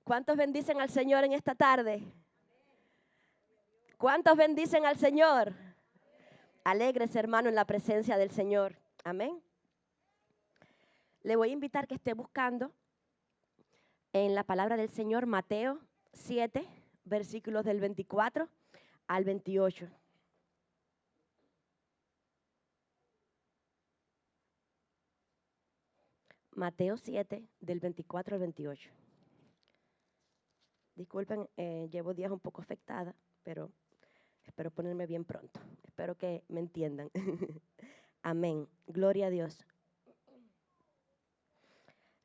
¿Cuántos bendicen al Señor en esta tarde? ¿Cuántos bendicen al Señor? Alegres, hermano, en la presencia del Señor. Amén. Le voy a invitar que esté buscando en la palabra del Señor Mateo 7, versículos del 24 al 28. Mateo 7, del 24 al 28. Disculpen, llevo días un poco afectada, pero espero ponerme bien pronto. Espero que me entiendan. Amén. Gloria a Dios.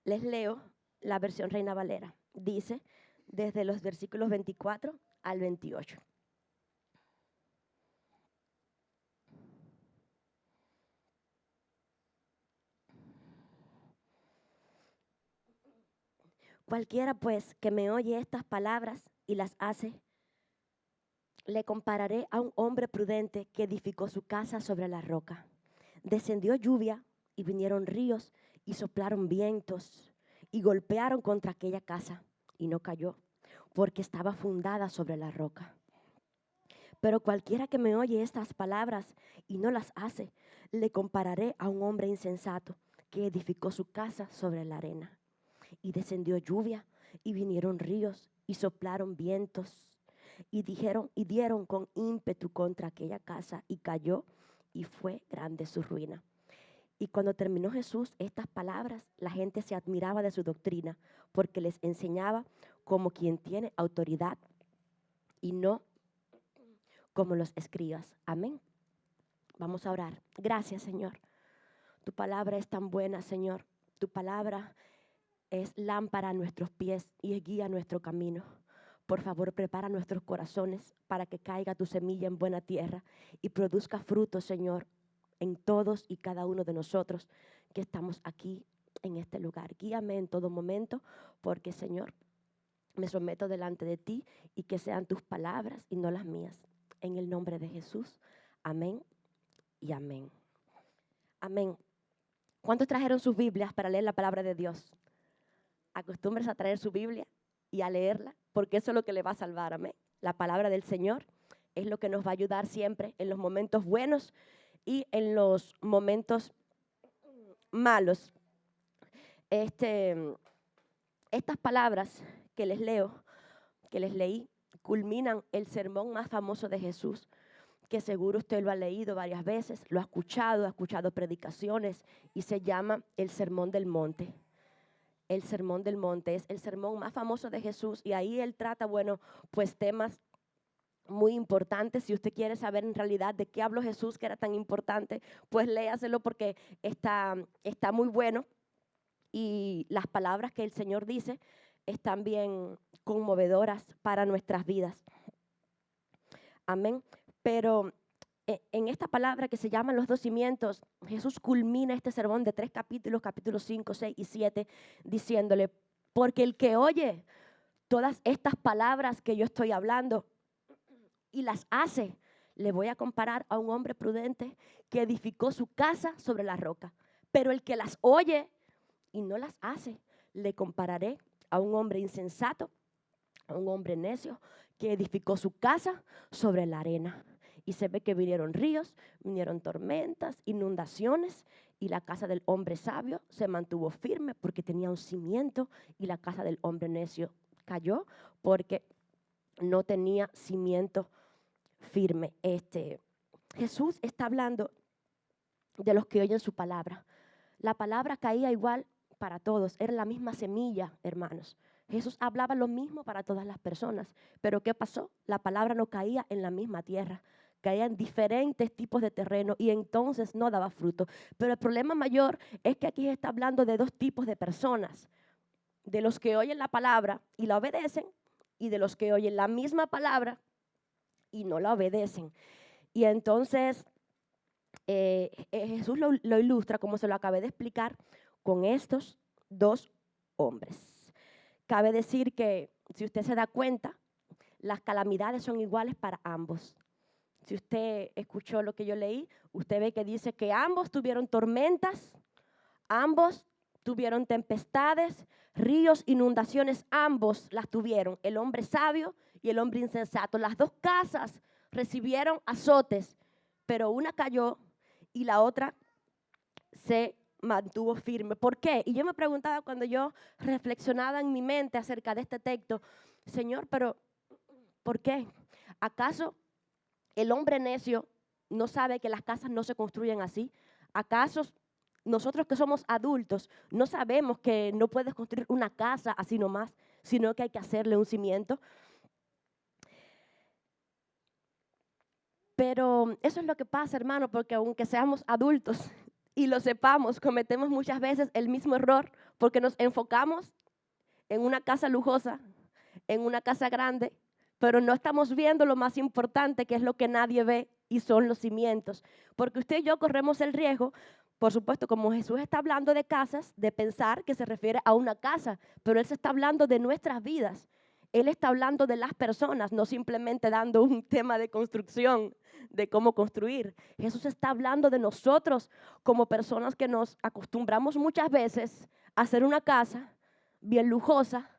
Les leo la versión Reina Valera. Dice, desde los versículos 24 al 28. Cualquiera pues que me oye estas palabras y las hace, le compararé a un hombre prudente que edificó su casa sobre la roca. Descendió lluvia y vinieron ríos y soplaron vientos y golpearon contra aquella casa y no cayó, porque estaba fundada sobre la roca. Pero cualquiera que me oye estas palabras y no las hace, le compararé a un hombre insensato que edificó su casa sobre la arena. Y descendió lluvia y vinieron ríos y soplaron vientos y dieron con ímpetu contra aquella casa y cayó y fue grande su ruina. Y cuando terminó Jesús estas palabras, la gente se admiraba de su doctrina, porque les enseñaba como quien tiene autoridad y no como los escribas. Amén. Vamos a orar. Gracias, Señor. Tu palabra es tan buena, Señor. Tu palabra es lámpara a nuestros pies y es guía a nuestro camino. Por favor, prepara nuestros corazones para que caiga tu semilla en buena tierra y produzca frutos, Señor, en todos y cada uno de nosotros que estamos aquí en este lugar. Guíame en todo momento, porque, Señor, me someto delante de ti y que sean tus palabras y no las mías. En el nombre de Jesús. Amén y amén. Amén. ¿Cuántos trajeron sus Biblias para leer la palabra de Dios? Acostúmbrese a traer su Biblia y a leerla, porque eso es lo que le va a salvar. Amén. La palabra del Señor es lo que nos va a ayudar siempre en los momentos buenos y en los momentos malos. Estas palabras que les leo, que les leí, culminan el sermón más famoso de Jesús, que seguro usted lo ha leído varias veces, lo ha escuchado predicaciones, y se llama el Sermón del Monte. El Sermón del Monte es el sermón más famoso de Jesús, y ahí él trata, pues temas muy importantes. Si usted quiere saber en realidad de qué habló Jesús, que era tan importante, pues léaselo, porque está muy bueno, y las palabras que el Señor dice están bien conmovedoras para nuestras vidas. Amén. Pero en esta palabra que se llaman los 2 cimientos, Jesús culmina este sermón de 3 capítulos, capítulos 5, 6 y 7, diciéndole, porque el que oye todas estas palabras que yo estoy hablando y las hace, le voy a comparar a un hombre prudente que edificó su casa sobre la roca. Pero el que las oye y no las hace, le compararé a un hombre insensato, a un hombre necio que edificó su casa sobre la arena. Y se ve que vinieron ríos, vinieron tormentas, inundaciones, y la casa del hombre sabio se mantuvo firme porque tenía un cimiento, y la casa del hombre necio cayó porque no tenía cimiento firme. Jesús está hablando de los que oyen su palabra. La palabra caía igual para todos, era la misma semilla, hermanos. Jesús hablaba lo mismo para todas las personas, pero ¿qué pasó? La palabra no caía en la misma tierra, caía en diferentes tipos de terreno y entonces no daba fruto. Pero el problema mayor es que aquí está hablando de 2 tipos de personas, de los que oyen la palabra y la obedecen, y de los que oyen la misma palabra y no la obedecen. Y entonces Jesús lo ilustra, como se lo acabé de explicar, con estos 2 hombres. Cabe decir que, si usted se da cuenta, las calamidades son iguales para ambos. Si usted escuchó lo que yo leí, usted ve que dice que ambos tuvieron tormentas, ambos tuvieron tempestades, ríos, inundaciones, ambos las tuvieron, el hombre sabio y el hombre insensato. Las dos casas recibieron azotes, pero una cayó y la otra se mantuvo firme. ¿Por qué? Y yo me preguntaba cuando yo reflexionaba en mi mente acerca de este texto, Señor, pero ¿por qué? ¿Acaso el hombre necio no sabe que las casas no se construyen así? ¿Acaso nosotros que somos adultos no sabemos que no puedes construir una casa así nomás, sino que hay que hacerle un cimiento? Pero eso es lo que pasa, hermano, porque aunque seamos adultos y lo sepamos, cometemos muchas veces el mismo error porque nos enfocamos en una casa lujosa, en una casa grande, pero no estamos viendo lo más importante, que es lo que nadie ve, y son los cimientos. Porque usted y yo corremos el riesgo, por supuesto, como Jesús está hablando de casas, de pensar que se refiere a una casa, pero Él se está hablando de nuestras vidas. Él está hablando de las personas, no simplemente dando un tema de construcción, de cómo construir. Jesús está hablando de nosotros como personas que nos acostumbramos muchas veces a hacer una casa bien lujosa,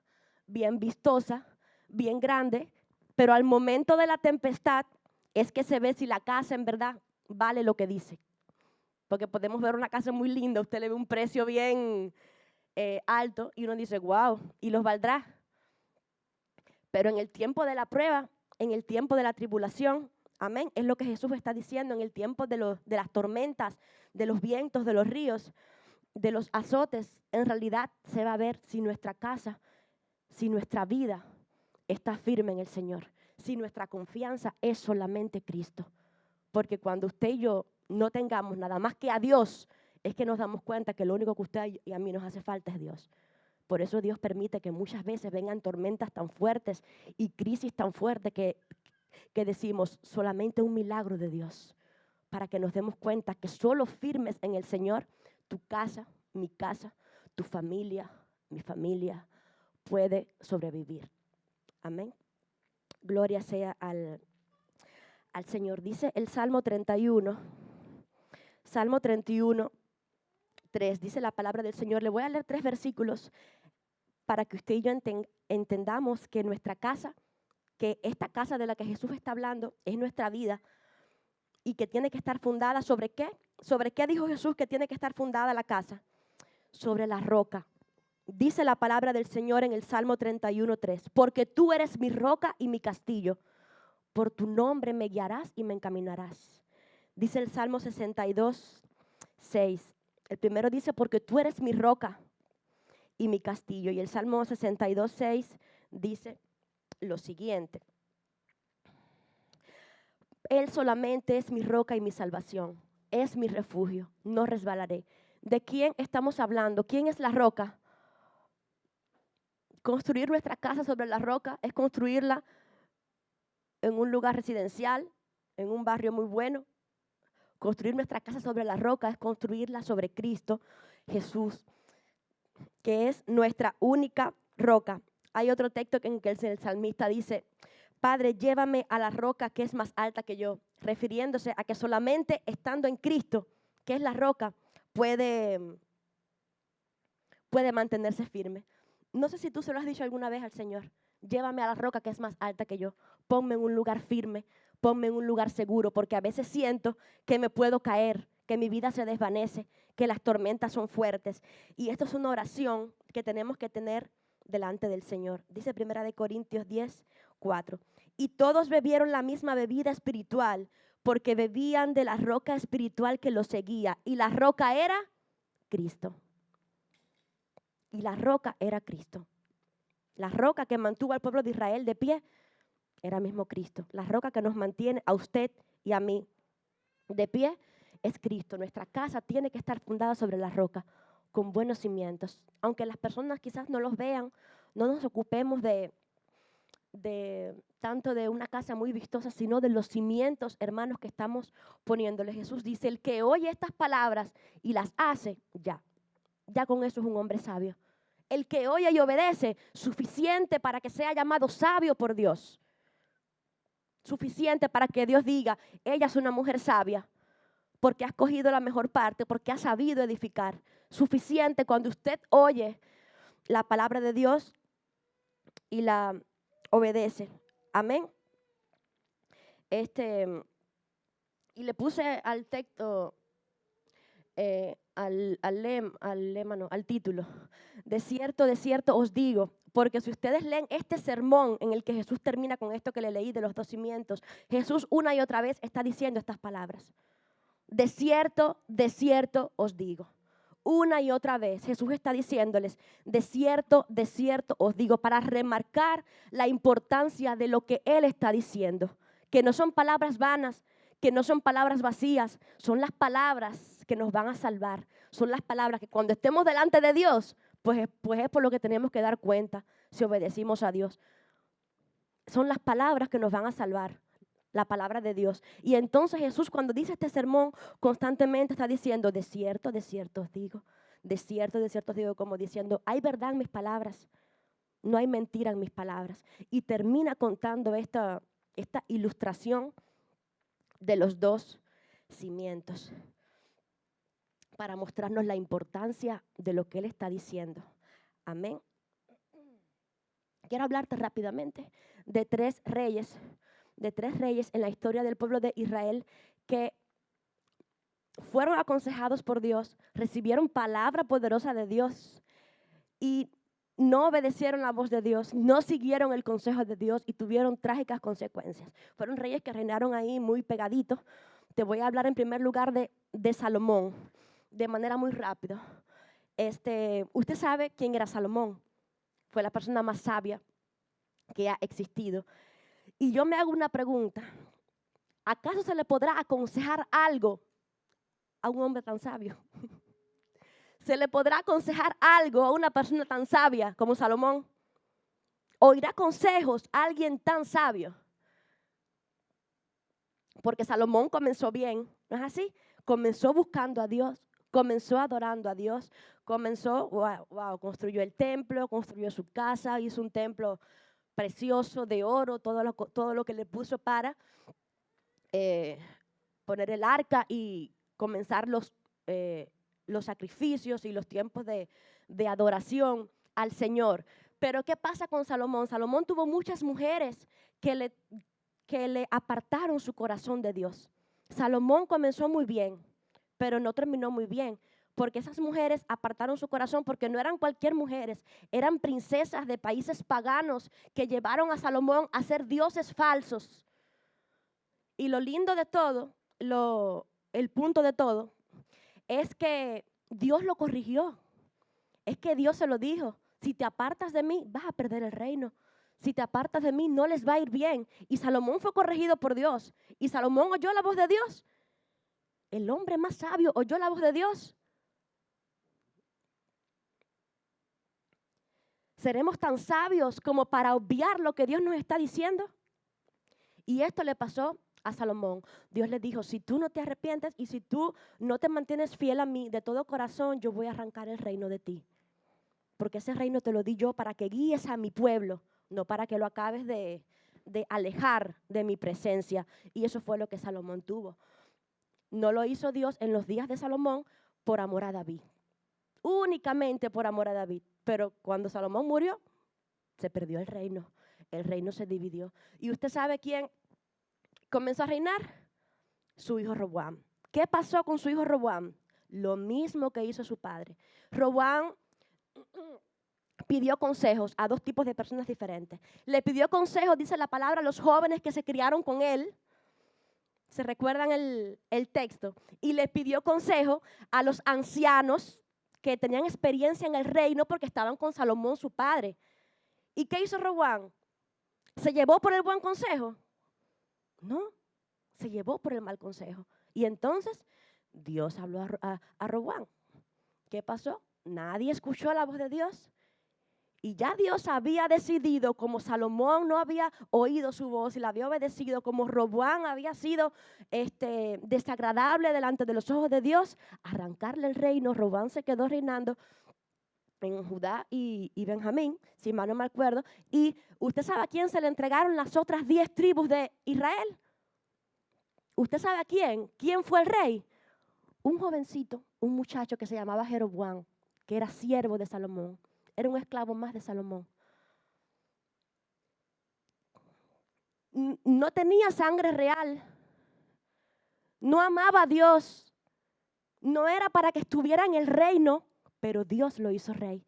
bien vistosa, bien grande, pero al momento de la tempestad es que se ve si la casa en verdad vale lo que dice. Porque podemos ver una casa muy linda, usted le ve un precio bien alto y uno dice, wow, ¿y los valdrá? Pero en el tiempo de la prueba, en el tiempo de la tribulación, amén, es lo que Jesús está diciendo, en el tiempo de las tormentas, de los vientos, de los ríos, de los azotes, en realidad se va a ver si nuestra casa, si nuestra vida está firme en el Señor, si nuestra confianza es solamente Cristo. Porque cuando usted y yo no tengamos nada más que a Dios, es que nos damos cuenta que lo único que usted y a mí nos hace falta es Dios. Por eso Dios permite que muchas veces vengan tormentas tan fuertes y crisis tan fuertes que decimos solamente un milagro de Dios, para que nos demos cuenta que solo firmes en el Señor, tu casa, tu familia, mi familia, puede sobrevivir. Amén. Gloria sea al Señor. Dice el Salmo 31, 3, dice la palabra del Señor. Le voy a leer 3 versículos para que usted y yo entendamos que nuestra casa, que esta casa de la que Jesús está hablando es nuestra vida y que tiene que estar fundada ¿sobre qué? ¿Sobre qué dijo Jesús que tiene que estar fundada la casa? Sobre la roca. Dice la palabra del Señor en el Salmo 31:3, porque tú eres mi roca y mi castillo, por tu nombre me guiarás y me encaminarás. Dice el Salmo 62:6, el primero dice, porque tú eres mi roca y mi castillo, y el Salmo 62:6 dice lo siguiente, Él solamente es mi roca y mi salvación, es mi refugio, no resbalaré. ¿De quién estamos hablando? ¿Quién es la roca? Construir nuestra casa sobre la roca es construirla en un lugar residencial, en un barrio muy bueno. Construir nuestra casa sobre la roca es construirla sobre Cristo Jesús, que es nuestra única roca. Hay otro texto en que el salmista dice, Padre, llévame a la roca que es más alta que yo, refiriéndose a que solamente estando en Cristo, que es la roca, puede mantenerse firme. No sé si tú se lo has dicho alguna vez al Señor, llévame a la roca que es más alta que yo, ponme en un lugar firme, ponme en un lugar seguro, porque a veces siento que me puedo caer, que mi vida se desvanece, que las tormentas son fuertes. Y esto es una oración que tenemos que tener delante del Señor. Dice 1 Corintios 10:4. Y todos bebieron la misma bebida espiritual, porque bebían de la roca espiritual que los seguía. Y la roca era Cristo. Y la roca era Cristo. La roca que mantuvo al pueblo de Israel de pie era mismo Cristo. La roca que nos mantiene a usted y a mí de pie es Cristo. Nuestra casa tiene que estar fundada sobre la roca, con buenos cimientos. Aunque las personas quizás no los vean, no nos ocupemos de tanto de una casa muy vistosa, sino de los cimientos, hermanos, que estamos poniéndole. Jesús dice, el que oye estas palabras y las hace, ya con eso es un hombre sabio. El que oye y obedece, suficiente para que sea llamado sabio por Dios. Suficiente para que Dios diga, ella es una mujer sabia, porque ha escogido la mejor parte, porque ha sabido edificar. Suficiente cuando usted oye la palabra de Dios y la obedece. Amén. Y le puse al texto, al título, de cierto os digo, porque si ustedes leen este sermón en el que Jesús termina con esto que le leí de los 2 cimientos, Jesús una y otra vez está diciendo estas palabras. De cierto os digo. Una y otra vez Jesús está diciéndoles, de cierto os digo, para remarcar la importancia de lo que Él está diciendo, que no son palabras vanas, que no son palabras vacías, son las palabras que nos van a salvar, son las palabras que cuando estemos delante de Dios, pues es por lo que tenemos que dar cuenta si obedecimos a Dios. Son las palabras que nos van a salvar, la palabra de Dios. Y entonces Jesús, cuando dice este sermón, constantemente está diciendo, de cierto os digo, de cierto os digo, como diciendo, hay verdad en mis palabras, no hay mentira en mis palabras. Y termina contando esta ilustración de los 2 cimientos para mostrarnos la importancia de lo que Él está diciendo. Amén. Quiero hablarte rápidamente de 3 reyes en la historia del pueblo de Israel que fueron aconsejados por Dios, recibieron palabra poderosa de Dios y no obedecieron la voz de Dios, no siguieron el consejo de Dios y tuvieron trágicas consecuencias. Fueron reyes que reinaron ahí muy pegaditos. Te voy a hablar en primer lugar de Salomón, de manera muy rápida. Usted sabe quién era Salomón. Fue la persona más sabia que ha existido. Y yo me hago una pregunta. ¿Acaso se le podrá aconsejar algo a un hombre tan sabio? ¿Se le podrá aconsejar algo a una persona tan sabia como Salomón? ¿Oirá consejos a alguien tan sabio? Porque Salomón comenzó bien, ¿no es así? Comenzó buscando a Dios, comenzó adorando a Dios, construyó el templo, construyó su casa, hizo un templo precioso de oro, todo lo que le puso para poner el arca y comenzar los sacrificios y los tiempos de adoración al Señor. Pero ¿qué pasa con Salomón? Salomón tuvo muchas mujeres que le apartaron su corazón de Dios. Salomón comenzó muy bien, pero no terminó muy bien, porque esas mujeres apartaron su corazón porque no eran cualquier mujeres, eran princesas de países paganos que llevaron a Salomón a ser dioses falsos. Y lo lindo de todo, el punto de todo, es que Dios lo corrigió. Es que Dios se lo dijo, si te apartas de mí, vas a perder el reino. Si te apartas de mí, no les va a ir bien. Y Salomón fue corregido por Dios. Y Salomón oyó la voz de Dios. El hombre más sabio oyó la voz de Dios. ¿Seremos tan sabios como para obviar lo que Dios nos está diciendo? Y esto le pasó a Salomón. Dios le dijo, si tú no te arrepientes y si tú no te mantienes fiel a mí de todo corazón, yo voy a arrancar el reino de ti. Porque ese reino te lo di yo para que guíes a mi pueblo, no para que lo acabes de alejar de mi presencia. Y eso fue lo que Salomón tuvo. No lo hizo Dios en los días de Salomón por amor a David. Únicamente por amor a David. Pero cuando Salomón murió, se perdió el reino. El reino se dividió. ¿Y usted sabe quién comenzó a reinar? Su hijo Roboam. ¿Qué pasó con su hijo Roboam? Lo mismo que hizo su padre. Roboam pidió consejos a 2 tipos de personas diferentes. Le pidió consejos, dice la palabra, a los jóvenes que se criaron con él. ¿Se recuerdan el texto? Y le pidió consejo a los ancianos que tenían experiencia en el reino porque estaban con Salomón, su padre. ¿Y qué hizo Roboam? ¿Se llevó por el buen consejo? No, se llevó por el mal consejo. Y entonces Dios habló a Roboam. ¿Qué pasó? Nadie escuchó la voz de Dios. Y ya Dios había decidido, como Salomón no había oído su voz y la había obedecido, como Roboam había sido desagradable delante de los ojos de Dios, arrancarle el reino. Roboam se quedó reinando en Judá y Benjamín, si mal no me acuerdo. Y usted sabe a quién se le entregaron las otras 10 tribus de Israel. ¿Usted sabe a quién? ¿Quién fue el rey? un jovencito, un muchacho que se llamaba Jeroboam, que era siervo de Salomón, era un esclavo más de Salomón. No tenía sangre real, no amaba a Dios, no era para que estuviera en el reino, pero Dios lo hizo rey.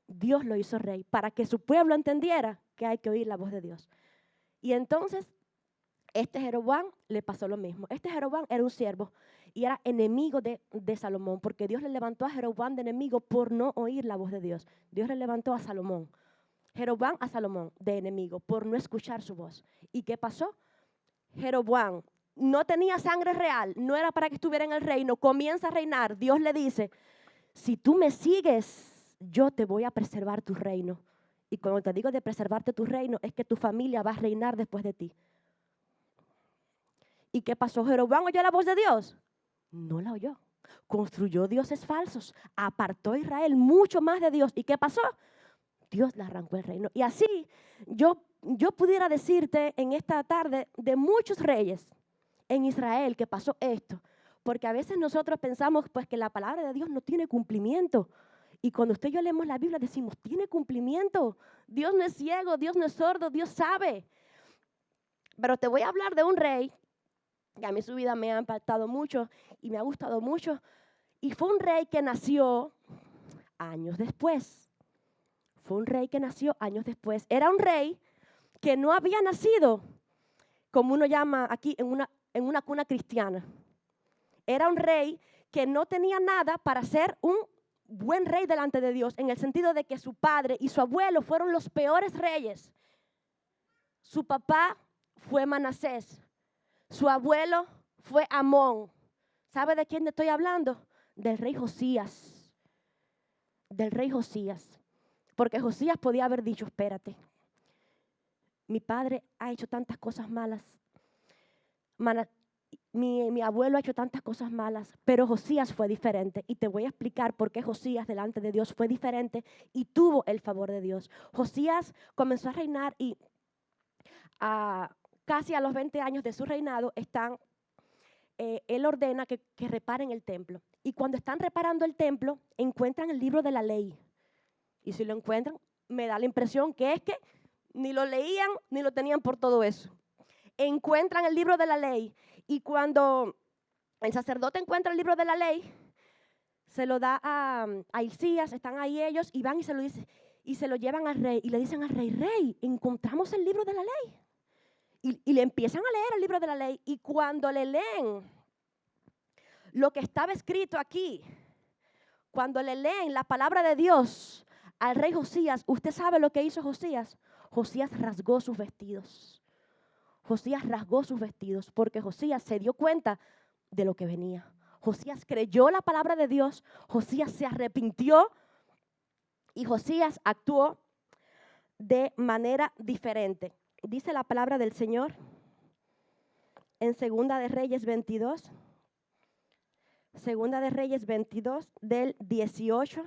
Dios lo hizo rey para que su pueblo entendiera que hay que oír la voz de Dios. Y entonces, este Jeroboam le pasó lo mismo. Este Jeroboam era un siervo y era enemigo de Salomón, porque Dios le levantó a Jeroboam de enemigo por no oír la voz de Dios. Dios le levantó a Salomón, Jeroboam a Salomón de enemigo por no escuchar su voz. ¿Y qué pasó? Jeroboam no tenía sangre real, no era para que estuviera en el reino, comienza a reinar. Dios le dice, si tú me sigues, yo te voy a preservar tu reino. Y cuando te digo de preservarte tu reino, es que tu familia va a reinar después de ti. ¿Y qué pasó? ¿Jeroboam oyó la voz de Dios? No la oyó. Construyó dioses falsos, apartó a Israel mucho más de Dios. ¿Y qué pasó? Dios le arrancó el reino. Y así yo pudiera decirte en esta tarde de muchos reyes en Israel que pasó esto. Porque a veces nosotros pensamos pues que la palabra de Dios no tiene cumplimiento. Y cuando usted y yo leemos la Biblia decimos, tiene cumplimiento. Dios no es ciego, Dios no es sordo, Dios sabe. Pero te voy a hablar de un rey que a mí su vida me ha impactado mucho y me ha gustado mucho. Y fue un rey que nació años después. Fue un rey que nació años después. Era un rey que no había nacido, como uno llama aquí, en una cuna cristiana. Era un rey que no tenía nada para ser un buen rey delante de Dios, en el sentido de que su padre y su abuelo fueron los peores reyes. Su papá fue Manasés, su abuelo fue Amón. ¿Sabe de quién estoy hablando? Del rey Josías. Del rey Josías. Porque Josías podía haber dicho, espérate, mi padre ha hecho tantas cosas malas. Mi abuelo ha hecho tantas cosas malas, pero Josías fue diferente. Y te voy a explicar por qué Josías delante de Dios fue diferente y tuvo el favor de Dios. Josías comenzó a reinar y casi a los 20 años de su reinado él ordena que reparen el templo. Y cuando están reparando el templo, encuentran el libro de la ley. Y si lo encuentran, me da la impresión que es que ni lo leían ni lo tenían por todo eso. Encuentran el libro de la ley y cuando el sacerdote encuentra el libro de la ley, se lo da a Hilcías, están ahí ellos y van y se lo dicen y se lo llevan al rey y le dicen al rey, rey, encontramos el libro de la ley. Y le empiezan a leer el libro de la ley y cuando le leen lo que estaba escrito aquí, cuando le leen la palabra de Dios al rey Josías, ¿usted sabe lo que hizo Josías? Josías rasgó sus vestidos. Josías rasgó sus vestidos porque Josías se dio cuenta de lo que venía. Josías creyó la palabra de Dios, Josías se arrepintió y Josías actuó de manera diferente. Dice la palabra del Señor en Segunda de Reyes 22, Segunda de Reyes 22 del 18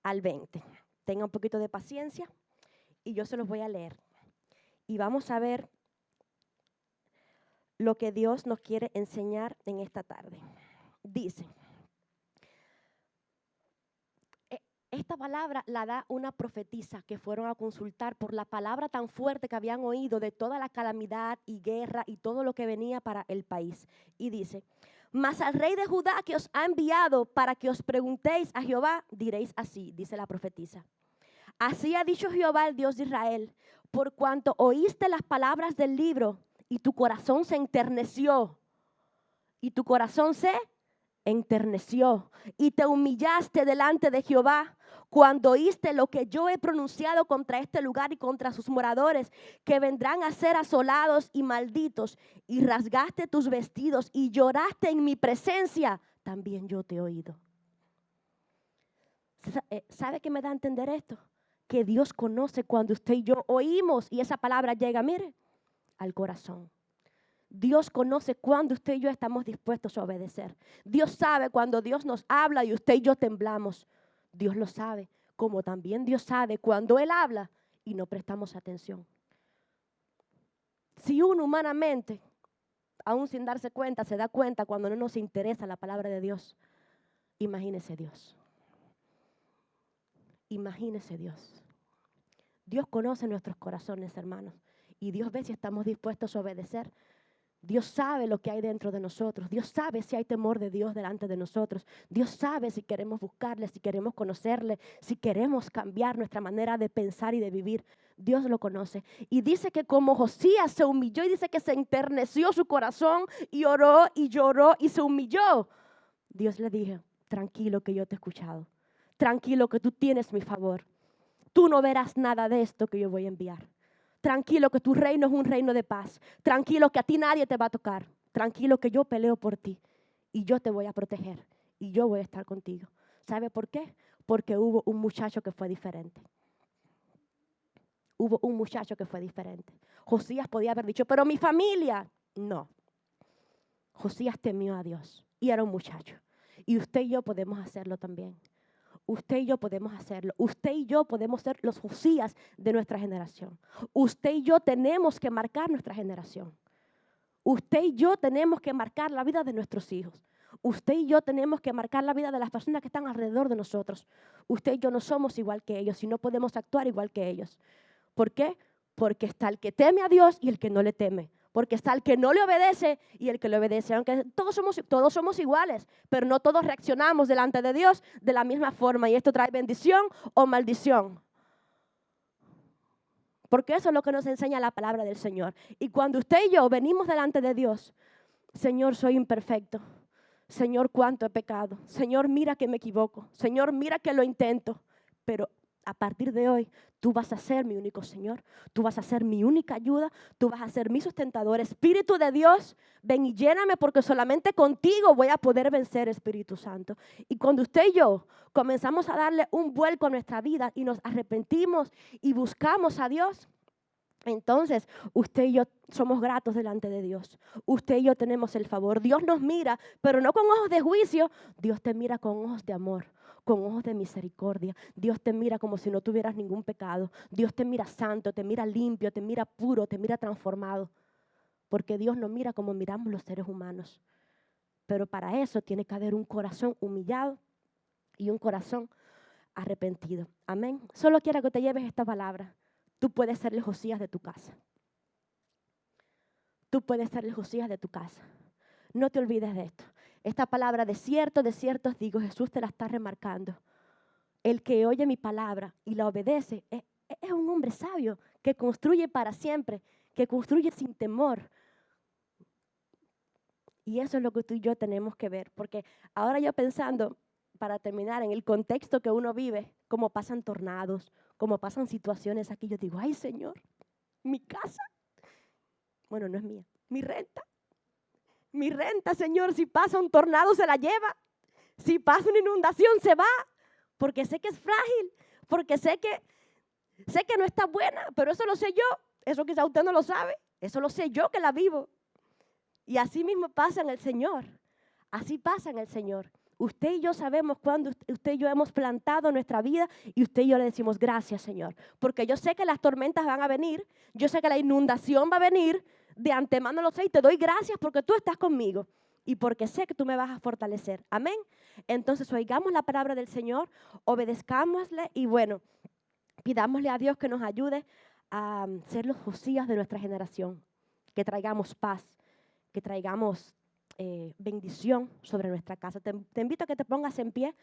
al 20. Tenga un poquito de paciencia y yo se los voy a leer. Y vamos a ver lo que Dios nos quiere enseñar en esta tarde. Dice, esta palabra la da una profetisa que fueron a consultar por la palabra tan fuerte que habían oído de toda la calamidad y guerra y todo lo que venía para el país. Y dice, mas al rey de Judá que os ha enviado para que os preguntéis a Jehová, diréis así, dice la profetisa. Así ha dicho Jehová, el Dios de Israel, por cuanto oíste las palabras del libro y tu corazón se enterneció. Y tu corazón se enterneció y te humillaste delante de Jehová cuando oíste lo que yo he pronunciado contra este lugar y contra sus moradores, que vendrán a ser asolados y malditos, y rasgaste tus vestidos y lloraste en mi presencia, también yo te he oído. ¿Sabe qué me da a entender esto? Que Dios conoce cuando usted y yo oímos y esa palabra llega, mire, al corazón. Dios conoce cuando usted y yo estamos dispuestos a obedecer. Dios sabe cuando Dios nos habla y usted y yo temblamos. Dios lo sabe, como también Dios sabe cuando Él habla y no prestamos atención. Si uno humanamente, aún sin darse cuenta, se da cuenta cuando no nos interesa la palabra de Dios. Imagínese Dios. Imagínese Dios. Dios conoce nuestros corazones, hermanos. Y Dios ve si estamos dispuestos a obedecer. Dios sabe lo que hay dentro de nosotros. Dios sabe si hay temor de Dios delante de nosotros. Dios sabe si queremos buscarle, si queremos conocerle, si queremos cambiar nuestra manera de pensar y de vivir. Dios lo conoce. Y dice que como Josías se humilló y dice que se enterneció su corazón y oró y lloró y se humilló. Dios le dijo, tranquilo que yo te he escuchado. Tranquilo que tú tienes mi favor. Tú no verás nada de esto que yo voy a enviar. Tranquilo que tu reino es un reino de paz. Tranquilo que a ti nadie te va a tocar. Tranquilo que yo peleo por ti y yo te voy a proteger y yo voy a estar contigo. ¿Sabe por qué? Porque hubo un muchacho que fue diferente. Hubo un muchacho que fue diferente. Josías podía haber dicho, pero mi familia. No. Josías temió a Dios y era un muchacho. Y usted y yo podemos hacerlo también. Usted y yo podemos hacerlo. Usted y yo podemos ser los Josías de nuestra generación. Usted y yo tenemos que marcar nuestra generación. Usted y yo tenemos que marcar la vida de nuestros hijos. Usted y yo tenemos que marcar la vida de las personas que están alrededor de nosotros. Usted y yo no somos igual que ellos y no podemos actuar igual que ellos. ¿Por qué? Porque está el que teme a Dios y el que no le teme. Porque está el que no le obedece y el que le obedece. Aunque todos somos iguales, pero no todos reaccionamos delante de Dios de la misma forma. Y esto trae bendición o maldición. Porque eso es lo que nos enseña la palabra del Señor. Y cuando usted y yo venimos delante de Dios, Señor, soy imperfecto. Señor, cuánto he pecado. Señor, mira que me equivoco. Señor, mira que lo intento. Pero a partir de hoy, tú vas a ser mi único Señor. Tú vas a ser mi única ayuda. Tú vas a ser mi sustentador. Espíritu de Dios, ven y lléname porque solamente contigo voy a poder vencer, Espíritu Santo. Y cuando usted y yo comenzamos a darle un vuelco a nuestra vida y nos arrepentimos y buscamos a Dios, entonces usted y yo somos gratos delante de Dios. Usted y yo tenemos el favor. Dios nos mira, pero no con ojos de juicio. Dios te mira con ojos de amor, con ojos de misericordia. Dios te mira como si no tuvieras ningún pecado. Dios te mira santo, te mira limpio, te mira puro, te mira transformado. Porque Dios no mira como miramos los seres humanos. Pero para eso tiene que haber un corazón humillado y un corazón arrepentido. Amén. Solo quiero que te lleves esta palabra. Tú puedes ser el Josías de tu casa. Tú puedes ser el Josías de tu casa. No te olvides de esto. Esta palabra de cierto os digo, Jesús te la está remarcando. El que oye mi palabra y la obedece es un hombre sabio que construye para siempre, que construye sin temor. Y eso es lo que tú y yo tenemos que ver. Porque ahora yo pensando, para terminar, en el contexto que uno vive, cómo pasan tornados, cómo pasan situaciones aquí, yo digo, ay Señor, mi casa, bueno, no es mía, mi renta, Señor, si pasa un tornado se la lleva, si pasa una inundación se va, porque sé que es frágil, porque sé que no está buena, pero eso lo sé yo, eso quizá usted no lo sabe, eso lo sé yo que la vivo. Y así mismo pasa en el Señor, así pasa en el Señor. Usted y yo sabemos cuando usted y yo hemos plantado nuestra vida y usted y yo le decimos gracias, Señor. Porque yo sé que las tormentas van a venir, yo sé que la inundación va a venir, de antemano lo sé y te doy gracias porque tú estás conmigo y porque sé que tú me vas a fortalecer. Amén. Entonces oigamos la palabra del Señor, obedezcámosle y bueno, pidámosle a Dios que nos ayude a ser los Josías de nuestra generación, que traigamos paz, que traigamos bendición sobre nuestra casa. Te invito a que te pongas en pie.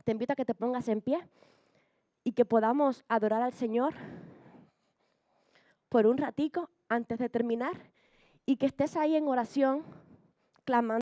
Te invito a que te pongas en pie y que podamos adorar al Señor por un ratico antes de terminar y que estés ahí en oración, clamando.